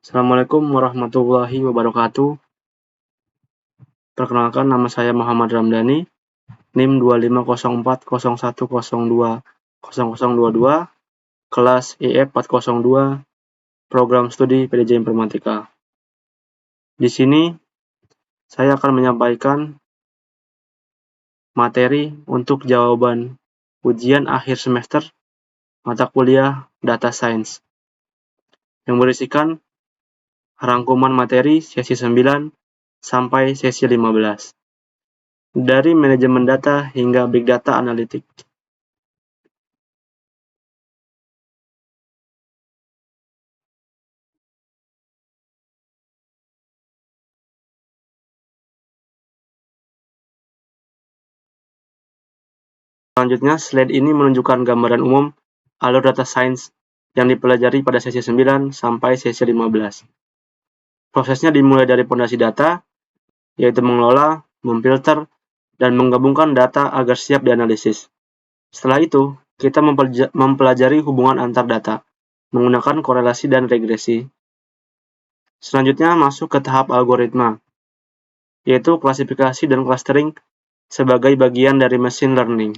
Assalamualaikum warahmatullahi wabarakatuh. Perkenalkan, nama saya Muhammad Ramdhani, NIM 250401020022, kelas IE 402, program studi PDJ Informatika. Di sini saya akan menyampaikan materi untuk jawaban ujian akhir semester mata kuliah Data Science yang berisikan rangkuman materi sesi 9 sampai sesi 15. Dari manajemen data hingga big data analitik. Selanjutnya, slide ini menunjukkan gambaran umum alur data science yang dipelajari pada sesi 9 sampai sesi 15. Prosesnya dimulai dari fondasi data, yaitu mengelola, memfilter, dan menggabungkan data agar siap dianalisis. Setelah itu, kita mempelajari hubungan antar data, menggunakan korelasi dan regresi. Selanjutnya masuk ke tahap algoritma, yaitu klasifikasi dan clustering sebagai bagian dari machine learning.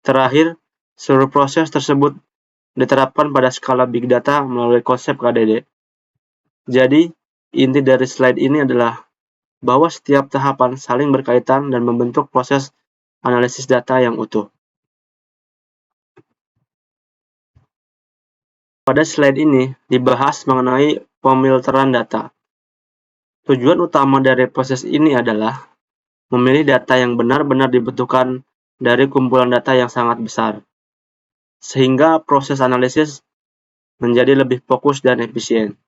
Terakhir, seluruh proses tersebut diterapkan pada skala big data melalui konsep KDD. Jadi, inti dari slide ini adalah bahwa setiap tahapan saling berkaitan dan membentuk proses analisis data yang utuh. Pada slide ini dibahas mengenai pemilteran data. Tujuan utama dari proses ini adalah memilih data yang benar-benar dibutuhkan dari kumpulan data yang sangat besar, sehingga proses analisis menjadi lebih fokus dan efisien.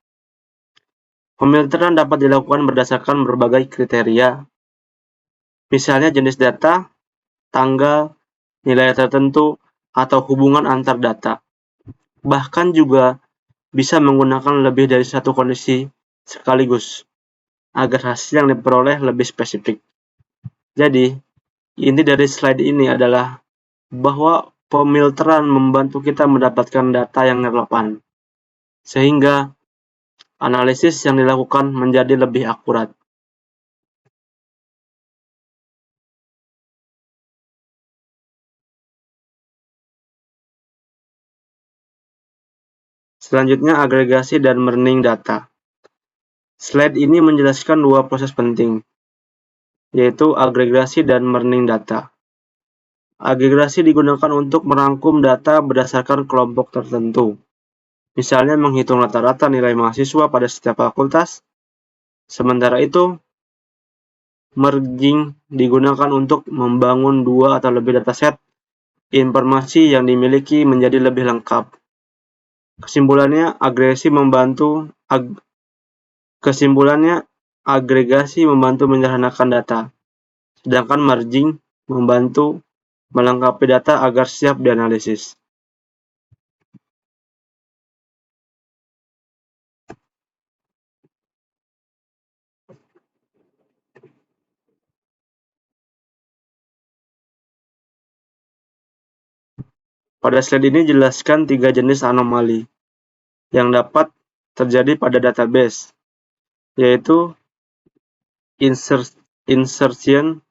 Pemilteran dapat dilakukan berdasarkan berbagai kriteria, misalnya jenis data, tanggal, nilai tertentu, atau hubungan antar data. Bahkan juga bisa menggunakan lebih dari satu kondisi sekaligus, agar hasil yang diperoleh lebih spesifik. Jadi, inti dari slide ini adalah bahwa pemilteran membantu kita mendapatkan data yang relevan, sehingga analisis yang dilakukan menjadi lebih akurat. Selanjutnya, agregasi dan merning data. Slide ini menjelaskan dua proses penting, yaitu agregasi dan merning data. Agregasi digunakan untuk merangkum data berdasarkan kelompok tertentu, misalnya menghitung rata-rata nilai mahasiswa pada setiap fakultas. Sementara itu, merging digunakan untuk membangun dua atau lebih dataset informasi yang dimiliki menjadi lebih lengkap. Kesimpulannya, agregasi membantu menyederhanakan data, sedangkan merging membantu melengkapi data agar siap dianalisis. Pada slide ini jelaskan 3 jenis anomali yang dapat terjadi pada database, yaitu insertion,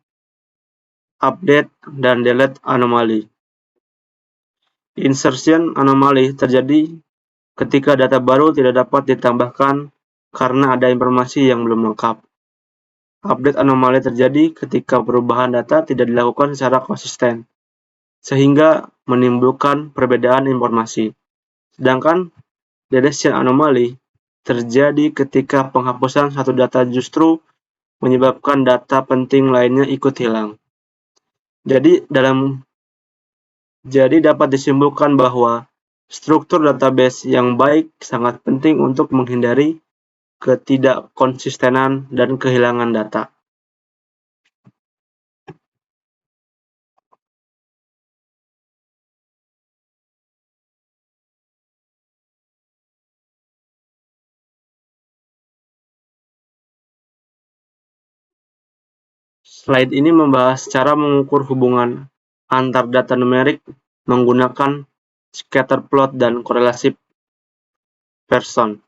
update, dan delete anomali. Insertion anomali terjadi ketika data baru tidak dapat ditambahkan karena ada informasi yang belum lengkap. Update anomali terjadi ketika perubahan data tidak dilakukan secara konsisten, sehingga menimbulkan perbedaan informasi. Sedangkan deletion anomali terjadi ketika penghapusan satu data justru menyebabkan data penting lainnya ikut hilang. Jadi dapat disimpulkan bahwa struktur database yang baik sangat penting untuk menghindari ketidakkonsistenan dan kehilangan data. Slide ini membahas cara mengukur hubungan antar data numerik menggunakan scatter plot dan korelasi Pearson.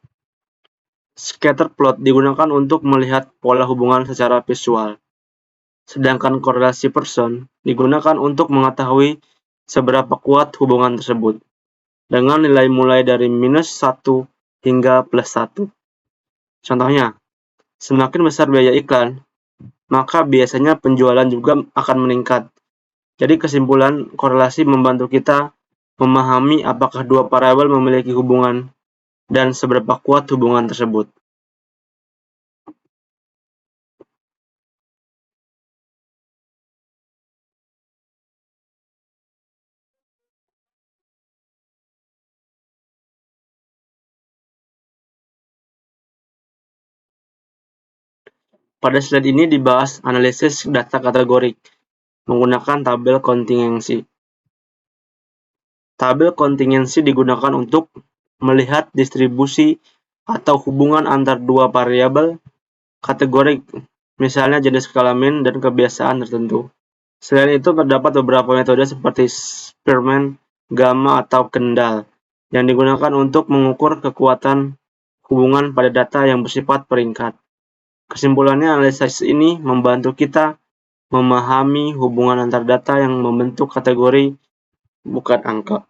Scatter plot digunakan untuk melihat pola hubungan secara visual, sedangkan korelasi person digunakan untuk mengetahui seberapa kuat hubungan tersebut, dengan nilai mulai dari -1 hingga +1. Contohnya, semakin besar biaya iklan, maka biasanya penjualan juga akan meningkat. Jadi kesimpulan, korelasi membantu kita memahami apakah dua variabel memiliki hubungan dan seberapa kuat hubungan tersebut. Pada slide ini dibahas analisis data kategorik menggunakan tabel kontingensi. Tabel kontingensi digunakan untuk melihat distribusi atau hubungan antar dua variabel kategorik, misalnya jenis kelamin dan kebiasaan tertentu. Selain itu, terdapat beberapa metode seperti Spearman, Gamma, atau Kendall yang digunakan untuk mengukur kekuatan hubungan pada data yang bersifat peringkat. Kesimpulannya, analisis ini membantu kita memahami hubungan antar data yang membentuk kategori, bukan angka.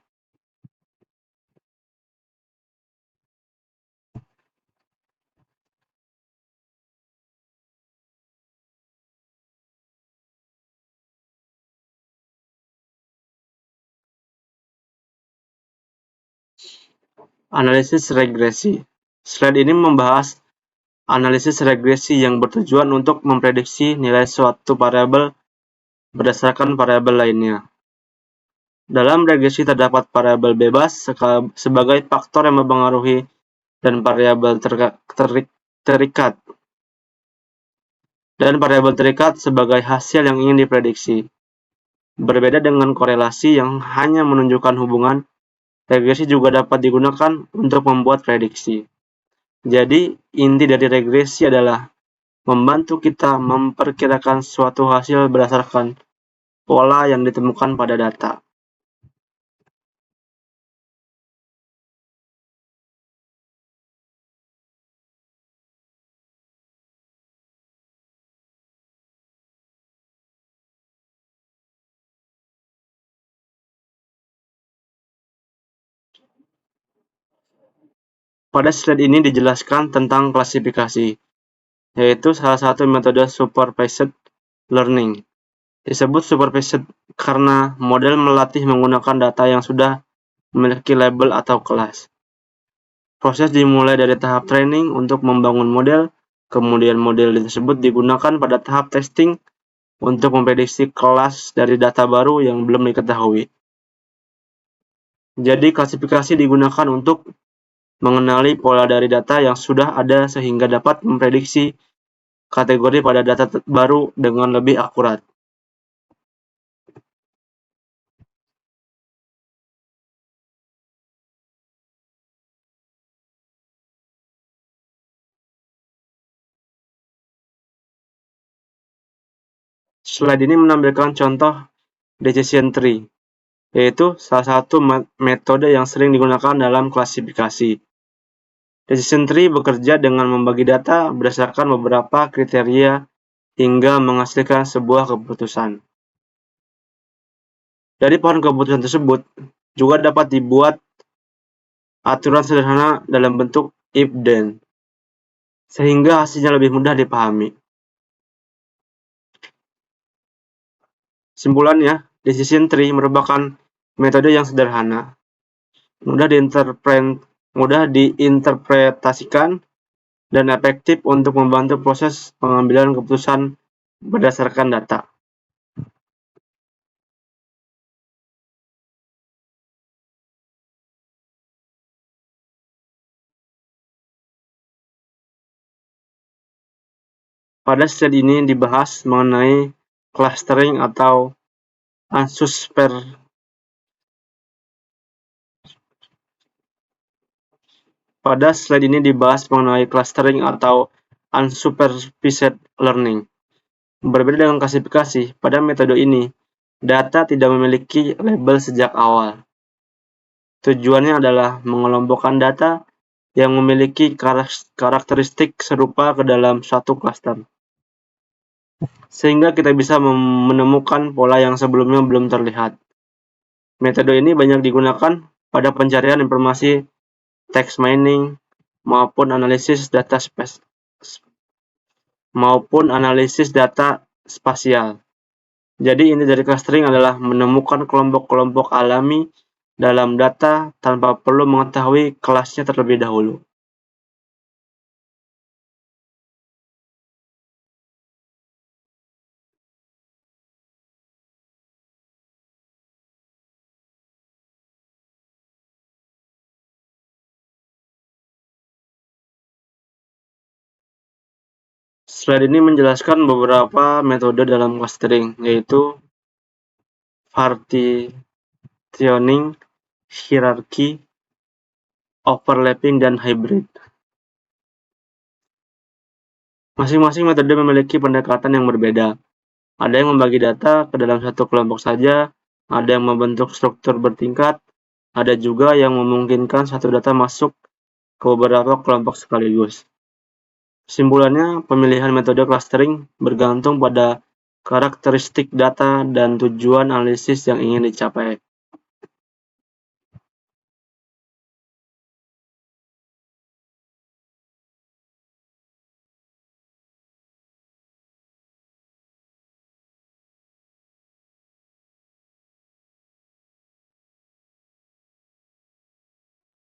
Analisis regresi. Slide ini membahas analisis regresi yang bertujuan untuk memprediksi nilai suatu variabel berdasarkan variabel lainnya. Dalam regresi terdapat variabel bebas sebagai faktor yang mempengaruhi dan variabel terikat sebagai hasil yang ingin diprediksi. Berbeda dengan korelasi yang hanya menunjukkan hubungan, regresi juga dapat digunakan untuk membuat prediksi. Jadi, inti dari regresi adalah membantu kita memperkirakan suatu hasil berdasarkan pola yang ditemukan pada data. Pada slide ini dijelaskan tentang klasifikasi, yaitu salah satu metode supervised learning. Disebut supervised karena model melatih menggunakan data yang sudah memiliki label atau kelas. Proses dimulai dari tahap training untuk membangun model, kemudian model tersebut digunakan pada tahap testing untuk memprediksi kelas dari data baru yang belum diketahui. Jadi klasifikasi digunakan untuk mengenali pola dari data yang sudah ada sehingga dapat memprediksi kategori pada data baru dengan lebih akurat. Slide ini menampilkan contoh decision tree, yaitu salah satu metode yang sering digunakan dalam klasifikasi. Decision tree bekerja dengan membagi data berdasarkan beberapa kriteria hingga menghasilkan sebuah keputusan. Dari pohon keputusan tersebut juga dapat dibuat aturan sederhana dalam bentuk if-then, sehingga hasilnya lebih mudah dipahami. Simpulannya, decision tree merupakan metode yang sederhana, mudah diinterpretasikan, dan efektif untuk membantu proses pengambilan keputusan berdasarkan data. Pada slide ini dibahas mengenai clustering atau unsupervised learning. Berbeda dengan klasifikasi, pada metode ini, data tidak memiliki label sejak awal. Tujuannya adalah mengelompokkan data yang memiliki karakteristik serupa ke dalam suatu klaster, sehingga kita bisa menemukan pola yang sebelumnya belum terlihat. Metode ini banyak digunakan pada pencarian informasi, text mining, maupun analisis data spasial. Jadi inti dari clustering adalah menemukan kelompok-kelompok alami dalam data tanpa perlu mengetahui kelasnya terlebih dahulu. Slide ini menjelaskan beberapa metode dalam clustering, yaitu partitioning, hierarchy, overlapping, dan hybrid. Masing-masing metode memiliki pendekatan yang berbeda. Ada yang membagi data ke dalam satu kelompok saja, ada yang membentuk struktur bertingkat, ada juga yang memungkinkan satu data masuk ke beberapa kelompok sekaligus. Kesimpulannya, pemilihan metode clustering bergantung pada karakteristik data dan tujuan analisis yang ingin dicapai.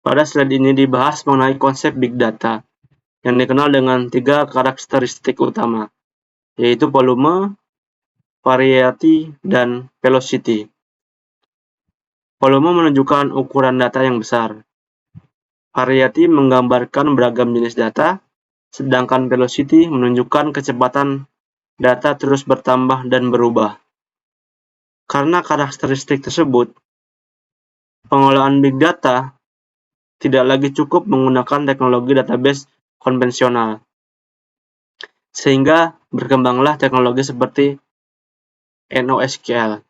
Pada slide ini dibahas mengenai konsep big data, yang dikenal dengan 3 karakteristik utama, yaitu volume, variety, dan velocity. Volume menunjukkan ukuran data yang besar. Variety menggambarkan beragam jenis data, sedangkan velocity menunjukkan kecepatan data terus bertambah dan berubah. Karena karakteristik tersebut, pengolahan big data tidak lagi cukup menggunakan teknologi database konvensional, sehingga berkembanglah teknologi seperti NoSQL.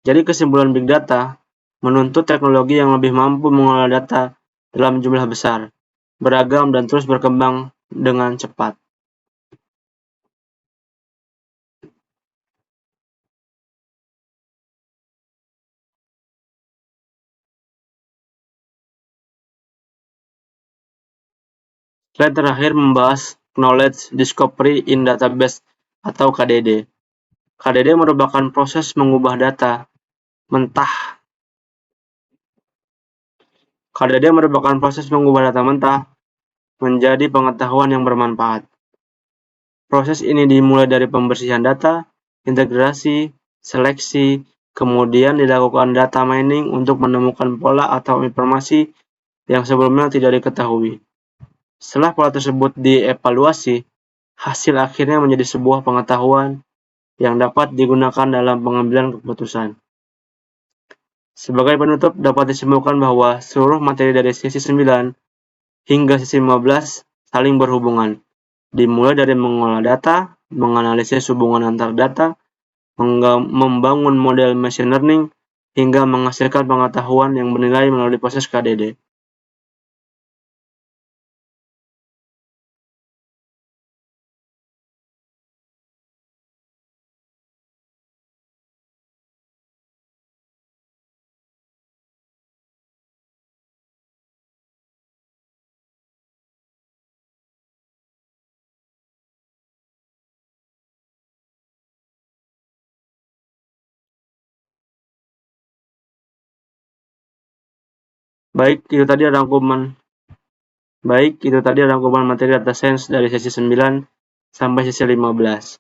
Jadi kesimpulan big data menuntut teknologi yang lebih mampu mengolah data dalam jumlah besar, beragam, dan terus berkembang dengan cepat. Slide terakhir membahas Knowledge Discovery in Database atau KDD. KDD merupakan proses mengubah data mentah. KDD merupakan proses mengubah data mentah menjadi pengetahuan yang bermanfaat. Proses ini dimulai dari pembersihan data, integrasi, seleksi, kemudian dilakukan data mining untuk menemukan pola atau informasi yang sebelumnya tidak diketahui. Setelah pola tersebut dievaluasi, hasil akhirnya menjadi sebuah pengetahuan yang dapat digunakan dalam pengambilan keputusan. Sebagai penutup, dapat disimpulkan bahwa seluruh materi dari sesi 9 hingga sesi 15 saling berhubungan, dimulai dari mengolah data, menganalisis hubungan antar data, membangun model machine learning, hingga menghasilkan pengetahuan yang bernilai melalui proses KDD. Baik, itu tadi rangkuman materi data science dari sesi 9 sampai sesi 15.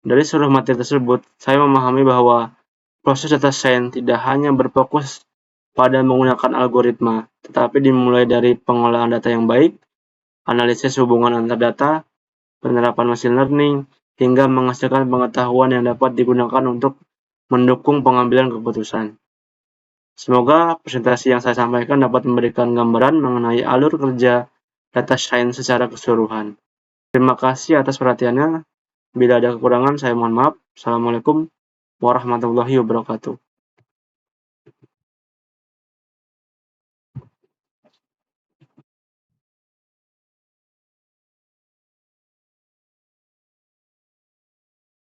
Dari seluruh materi tersebut, saya memahami bahwa proses data science tidak hanya berfokus pada menggunakan algoritma, tetapi dimulai dari pengolahan data yang baik, analisis hubungan antar data, penerapan machine learning, hingga menghasilkan pengetahuan yang dapat digunakan untuk mendukung pengambilan keputusan. Semoga presentasi yang saya sampaikan dapat memberikan gambaran mengenai alur kerja data science secara keseluruhan. Terima kasih atas perhatiannya. Bila ada kekurangan, saya mohon maaf. Assalamualaikum warahmatullahi wabarakatuh.